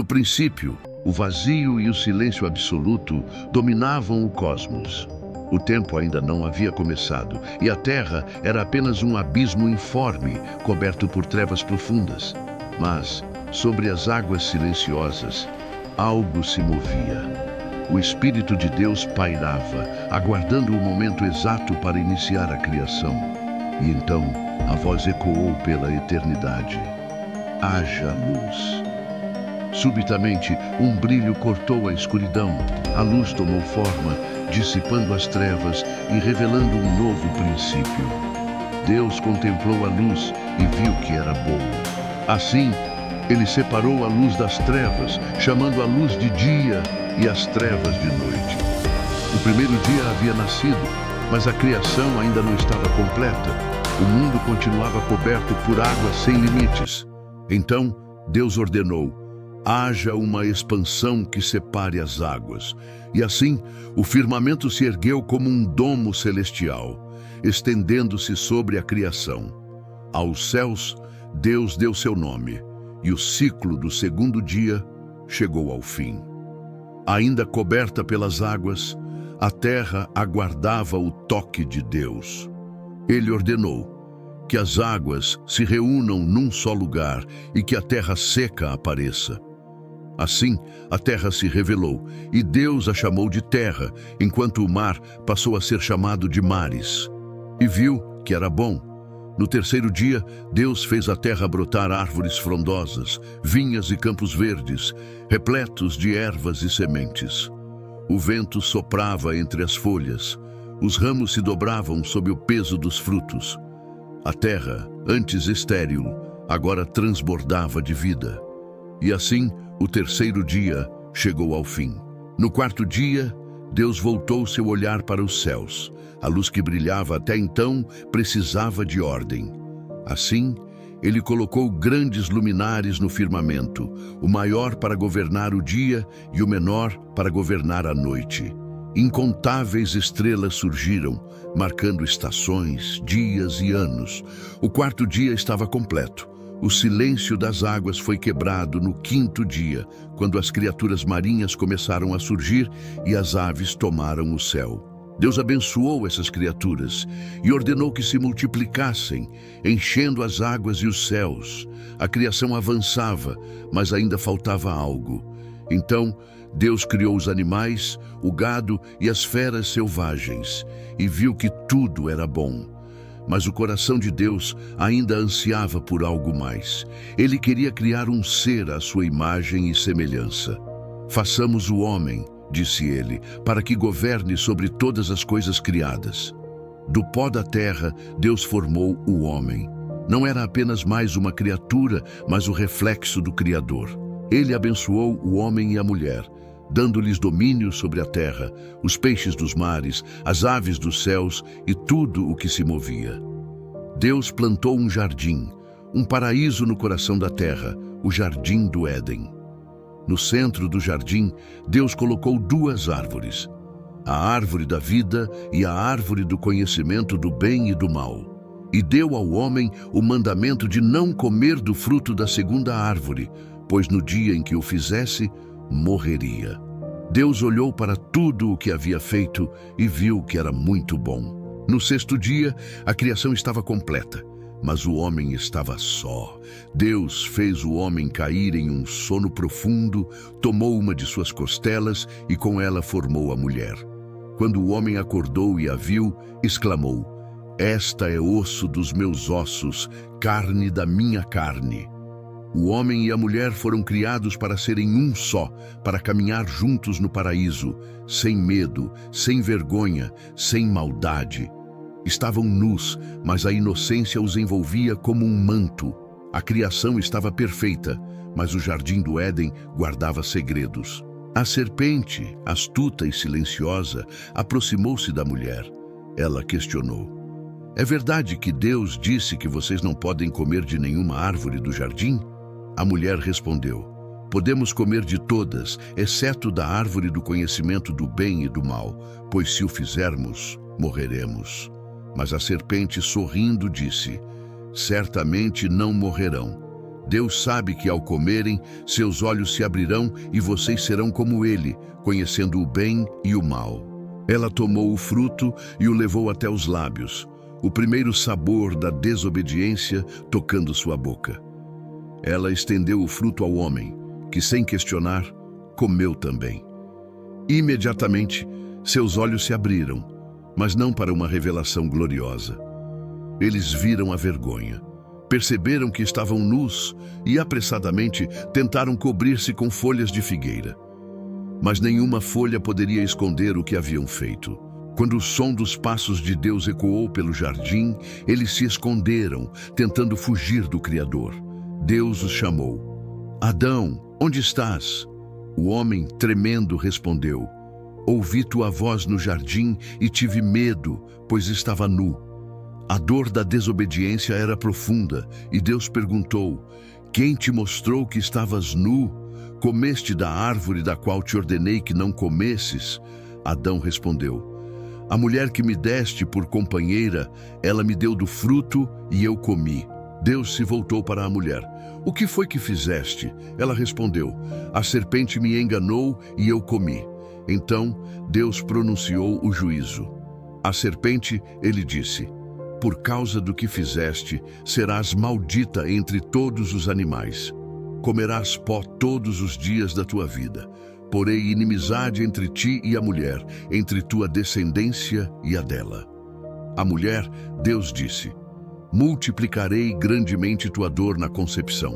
No princípio, o vazio e o silêncio absoluto dominavam o cosmos. O tempo ainda não havia começado e a Terra era apenas um abismo informe, coberto por trevas profundas. Mas, sobre as águas silenciosas, algo se movia. O Espírito de Deus pairava, aguardando o momento exato para iniciar a criação. E então, a voz ecoou pela eternidade: haja luz. Subitamente, um brilho cortou a escuridão. A luz tomou forma, dissipando as trevas e revelando um novo princípio. Deus contemplou a luz e viu que era boa. Assim, ele separou a luz das trevas, chamando a luz de dia e as trevas de noite. O primeiro dia havia nascido, mas a criação ainda não estava completa. O mundo continuava coberto por água sem limites. Então, Deus ordenou: haja uma expansão que separe as águas. E assim, o firmamento se ergueu como um domo celestial, estendendo-se sobre a criação. Aos céus, Deus deu seu nome, e o ciclo do segundo dia chegou ao fim. Ainda coberta pelas águas, a terra aguardava o toque de Deus. Ele ordenou que as águas se reúnam num só lugar e que a terra seca apareça. Assim, a terra se revelou, e Deus a chamou de terra, enquanto o mar passou a ser chamado de mares. E viu que era bom. No terceiro dia, Deus fez a terra brotar árvores frondosas, vinhas e campos verdes, repletos de ervas e sementes. O vento soprava entre as folhas, os ramos se dobravam sob o peso dos frutos. A terra, antes estéril, agora transbordava de vida. E assim, o terceiro dia chegou ao fim. No quarto dia, Deus voltou seu olhar para os céus. A luz que brilhava até então precisava de ordem. Assim, ele colocou grandes luminares no firmamento, o maior para governar o dia e o menor para governar a noite. Incontáveis estrelas surgiram, marcando estações, dias e anos. O quarto dia estava completo. O silêncio das águas foi quebrado no quinto dia, quando as criaturas marinhas começaram a surgir e as aves tomaram o céu. Deus abençoou essas criaturas e ordenou que se multiplicassem, enchendo as águas e os céus. A criação avançava, mas ainda faltava algo. Então, Deus criou os animais, o gado e as feras selvagens, e viu que tudo era bom. Mas o coração de Deus ainda ansiava por algo mais. Ele queria criar um ser à sua imagem e semelhança. Façamos o homem, disse ele, para que governe sobre todas as coisas criadas. Do pó da terra, Deus formou o homem. Não era apenas mais uma criatura, mas o reflexo do Criador. Ele abençoou o homem e a mulher, dando-lhes domínio sobre a terra, os peixes dos mares, as aves dos céus e tudo o que se movia. Deus plantou um jardim, um paraíso no coração da terra, o Jardim do Éden. No centro do jardim, Deus colocou duas árvores, a árvore da vida e a árvore do conhecimento do bem e do mal. E deu ao homem o mandamento de não comer do fruto da segunda árvore, pois no dia em que o fizesse, morreria. Deus olhou para tudo o que havia feito e viu que era muito bom. No sexto dia, a criação estava completa, mas o homem estava só. Deus fez o homem cair em um sono profundo, tomou uma de suas costelas e com ela formou a mulher. Quando o homem acordou e a viu, exclamou: "Esta é osso dos meus ossos, carne da minha carne." O homem e a mulher foram criados para serem um só, para caminhar juntos no paraíso, sem medo, sem vergonha, sem maldade. Estavam nus, mas a inocência os envolvia como um manto. A criação estava perfeita, mas o jardim do Éden guardava segredos. A serpente, astuta e silenciosa, aproximou-se da mulher. Ela questionou: "É verdade que Deus disse que vocês não podem comer de nenhuma árvore do jardim?" A mulher respondeu: "Podemos comer de todas, exceto da árvore do conhecimento do bem e do mal, pois se o fizermos, morreremos." Mas a serpente, sorrindo, disse: "Certamente não morrerão. Deus sabe que ao comerem, seus olhos se abrirão e vocês serão como ele, conhecendo o bem e o mal. Ela tomou o fruto e o levou até os lábios, o primeiro sabor da desobediência tocando sua boca. Ela estendeu o fruto ao homem, que sem questionar, comeu também. Imediatamente, seus olhos se abriram, mas não para uma revelação gloriosa. Eles viram a vergonha, perceberam que estavam nus e apressadamente tentaram cobrir-se com folhas de figueira. Mas nenhuma folha poderia esconder o que haviam feito. Quando o som dos passos de Deus ecoou pelo jardim, eles se esconderam, tentando fugir do Criador. Deus os chamou. Adão, onde estás? O homem, tremendo, respondeu: ouvi tua voz no jardim e tive medo, pois estava nu. A dor da desobediência era profunda, e Deus perguntou: quem te mostrou que estavas nu? Comeste da árvore da qual te ordenei que não comesses? Adão respondeu: a mulher que me deste por companheira, ela me deu do fruto e eu comi. Deus se voltou para a mulher. O que foi que fizeste? Ela respondeu: a serpente me enganou e eu comi. Então Deus pronunciou o juízo. A serpente, ele disse: por causa do que fizeste, serás maldita entre todos os animais. Comerás pó todos os dias da tua vida. Porém inimizade entre ti e a mulher, entre tua descendência e a dela. A mulher, Deus disse: multiplicarei grandemente tua dor na concepção.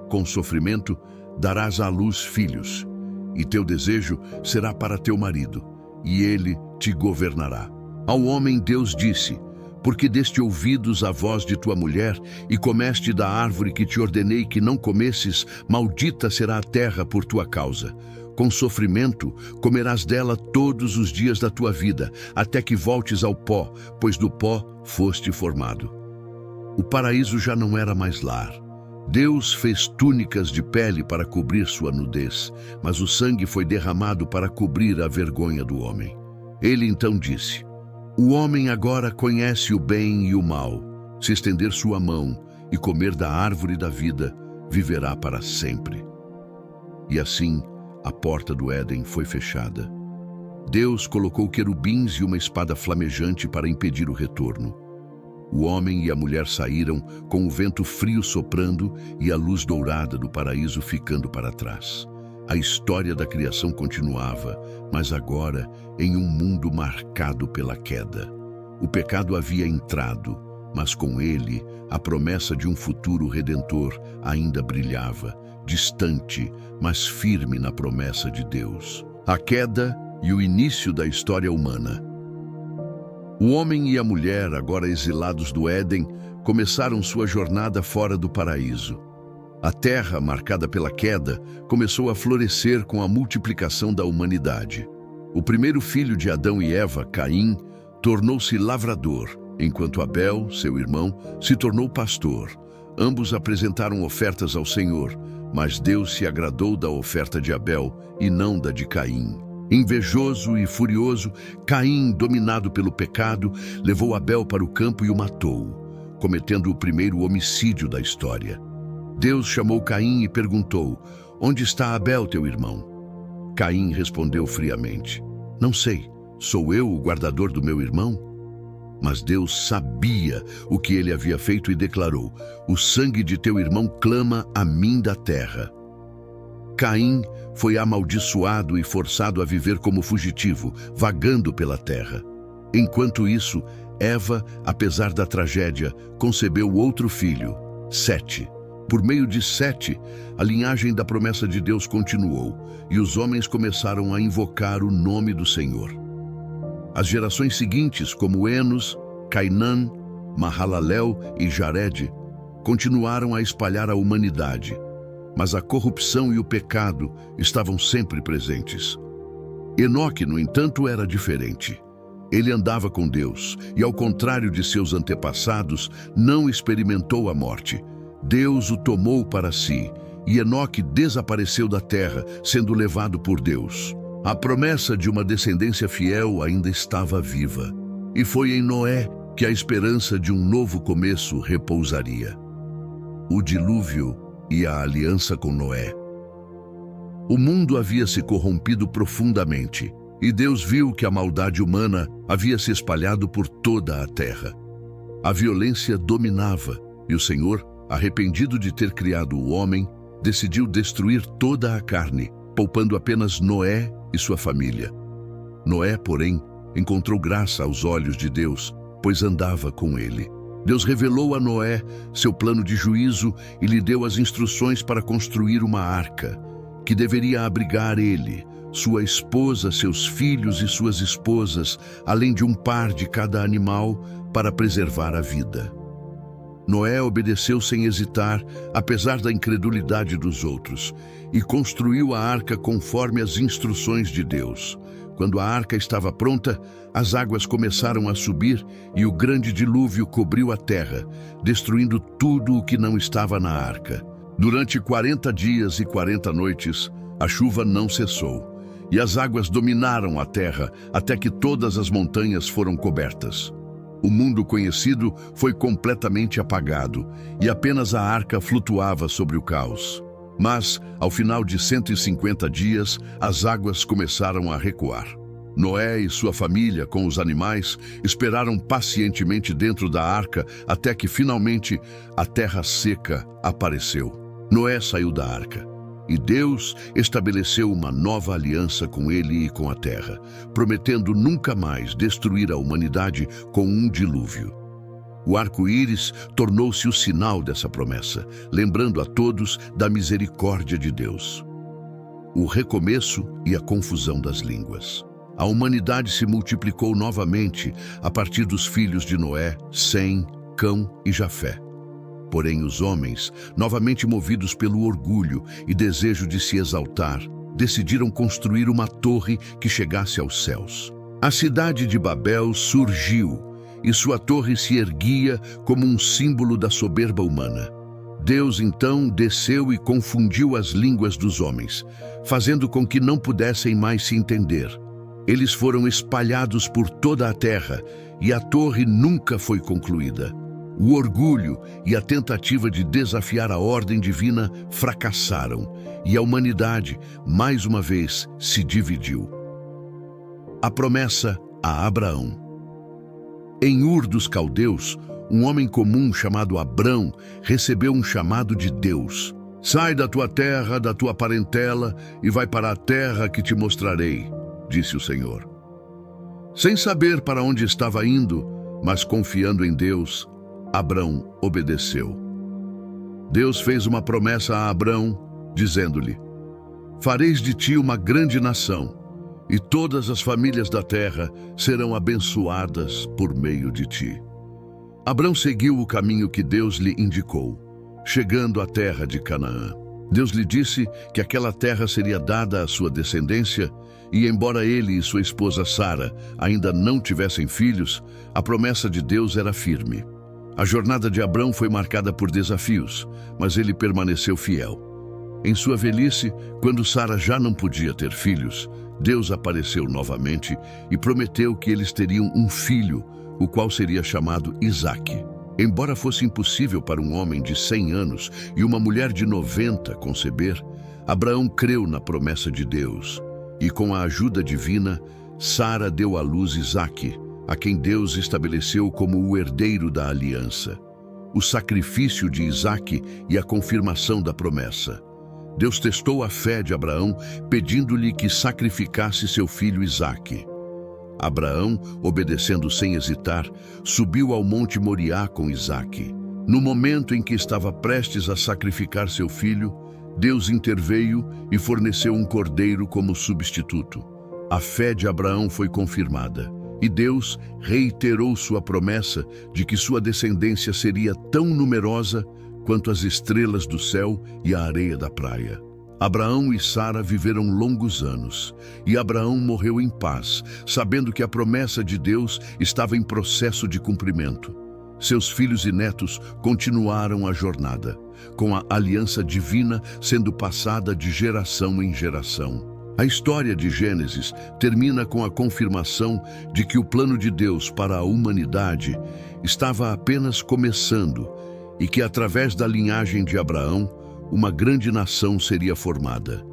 Com sofrimento darás à luz filhos, e teu desejo será para teu marido, e ele te governará. Ao homem Deus disse: porque deste ouvidos à voz de tua mulher, e comeste da árvore que te ordenei que não comesses, maldita será a terra por tua causa. Com sofrimento comerás dela todos os dias da tua vida, até que voltes ao pó, pois do pó foste formado. O paraíso já não era mais lar. Deus fez túnicas de pele para cobrir sua nudez, mas o sangue foi derramado para cobrir a vergonha do homem. Ele então disse: o homem agora conhece o bem e o mal. Se estender sua mão e comer da árvore da vida, viverá para sempre. E assim, a porta do Éden foi fechada. Deus colocou querubins e uma espada flamejante para impedir o retorno. O homem e a mulher saíram com o vento frio soprando e a luz dourada do paraíso ficando para trás. A história da criação continuava, mas agora em um mundo marcado pela queda. O pecado havia entrado, mas com ele a promessa de um futuro redentor ainda brilhava, distante, mas firme na promessa de Deus. A queda e o início da história humana. O homem e a mulher, agora exilados do Éden, começaram sua jornada fora do paraíso. A terra, marcada pela queda, começou a florescer com a multiplicação da humanidade. O primeiro filho de Adão e Eva, Caim, tornou-se lavrador, enquanto Abel, seu irmão, se tornou pastor. Ambos apresentaram ofertas ao Senhor, mas Deus se agradou da oferta de Abel e não da de Caim. Invejoso e furioso, Caim, dominado pelo pecado, levou Abel para o campo e o matou, cometendo o primeiro homicídio da história. Deus chamou Caim e perguntou: onde está Abel, teu irmão? Caim respondeu friamente: não sei, sou eu o guardador do meu irmão? Mas Deus sabia o que ele havia feito e declarou: o sangue de teu irmão clama a mim da terra. Caim foi amaldiçoado e forçado a viver como fugitivo, vagando pela terra. Enquanto isso, Eva, apesar da tragédia, concebeu outro filho, Sete. Por meio de Sete, a linhagem da promessa de Deus continuou, e os homens começaram a invocar o nome do Senhor. As gerações seguintes, como Enos, Cainã, Mahalalel e Jared, continuaram a espalhar a humanidade, mas a corrupção e o pecado estavam sempre presentes. Enoque, no entanto, era diferente. Ele andava com Deus e, ao contrário de seus antepassados, não experimentou a morte. Deus o tomou para si, e Enoque desapareceu da terra, sendo levado por Deus. A promessa de uma descendência fiel ainda estava viva, e foi em Noé que a esperança de um novo começo repousaria. O dilúvio e a aliança com Noé. O mundo havia se corrompido profundamente, e Deus viu que a maldade humana havia se espalhado por toda a terra. A violência dominava, e o Senhor, arrependido de ter criado o homem, decidiu destruir toda a carne, poupando apenas Noé e sua família. Noé, porém, encontrou graça aos olhos de Deus, pois andava com ele. Deus revelou a Noé seu plano de juízo e lhe deu as instruções para construir uma arca, que deveria abrigar ele, sua esposa, seus filhos e suas esposas, além de um par de cada animal, para preservar a vida. Noé obedeceu sem hesitar, apesar da incredulidade dos outros, e construiu a arca conforme as instruções de Deus. Quando a arca estava pronta, as águas começaram a subir e o grande dilúvio cobriu a terra, destruindo tudo o que não estava na arca. Durante 40 dias e 40 noites, a chuva não cessou, e as águas dominaram a terra até que todas as montanhas foram cobertas. O mundo conhecido foi completamente apagado, e apenas a arca flutuava sobre o caos. Mas, ao final de 150 dias, as águas começaram a recuar. Noé e sua família, com os animais, esperaram pacientemente dentro da arca até que, finalmente, a terra seca apareceu. Noé saiu da arca, e Deus estabeleceu uma nova aliança com ele e com a terra, prometendo nunca mais destruir a humanidade com um dilúvio. O arco-íris tornou-se o sinal dessa promessa, lembrando a todos da misericórdia de Deus. O recomeço e a confusão das línguas. A humanidade se multiplicou novamente a partir dos filhos de Noé, Sem, Cão e Jafé. Porém, os homens, novamente movidos pelo orgulho e desejo de se exaltar, decidiram construir uma torre que chegasse aos céus. A cidade de Babel surgiu, e sua torre se erguia como um símbolo da soberba humana. Deus, então, desceu e confundiu as línguas dos homens, fazendo com que não pudessem mais se entender. Eles foram espalhados por toda a terra, e a torre nunca foi concluída. O orgulho e a tentativa de desafiar a ordem divina fracassaram, e a humanidade, mais uma vez, se dividiu. A promessa a Abraão. Em Ur dos Caldeus, um homem comum chamado Abrão recebeu um chamado de Deus. «Sai da tua terra, da tua parentela, e vai para a terra que te mostrarei», disse o Senhor. Sem saber para onde estava indo, mas confiando em Deus, Abrão obedeceu. Deus fez uma promessa a Abrão, dizendo-lhe: «Fareis de ti uma grande nação, e todas as famílias da terra serão abençoadas por meio de ti». Abrão seguiu o caminho que Deus lhe indicou, chegando à terra de Canaã. Deus lhe disse que aquela terra seria dada à sua descendência, e embora ele e sua esposa Sara ainda não tivessem filhos, a promessa de Deus era firme. A jornada de Abrão foi marcada por desafios, mas ele permaneceu fiel. Em sua velhice, quando Sara já não podia ter filhos, Deus apareceu novamente e prometeu que eles teriam um filho, o qual seria chamado Isaque. Embora fosse impossível para um homem de 100 anos e uma mulher de 90 conceber, Abraão creu na promessa de Deus, e com a ajuda divina, Sara deu à luz Isaque, a quem Deus estabeleceu como o herdeiro da aliança. O sacrifício de Isaque e a confirmação da promessa. Deus testou a fé de Abraão, pedindo-lhe que sacrificasse seu filho Isaque. Abraão, obedecendo sem hesitar, subiu ao monte Moriá com Isaque. No momento em que estava prestes a sacrificar seu filho, Deus interveio e forneceu um cordeiro como substituto. A fé de Abraão foi confirmada, e Deus reiterou sua promessa de que sua descendência seria tão numerosa quanto as estrelas do céu e a areia da praia. Abraão e Sara viveram longos anos, e Abraão morreu em paz, sabendo que a promessa de Deus estava em processo de cumprimento. Seus filhos e netos continuaram a jornada, com a aliança divina sendo passada de geração em geração. A história de Gênesis termina com a confirmação de que o plano de Deus para a humanidade estava apenas começando e que, através da linhagem de Abraão, uma grande nação seria formada.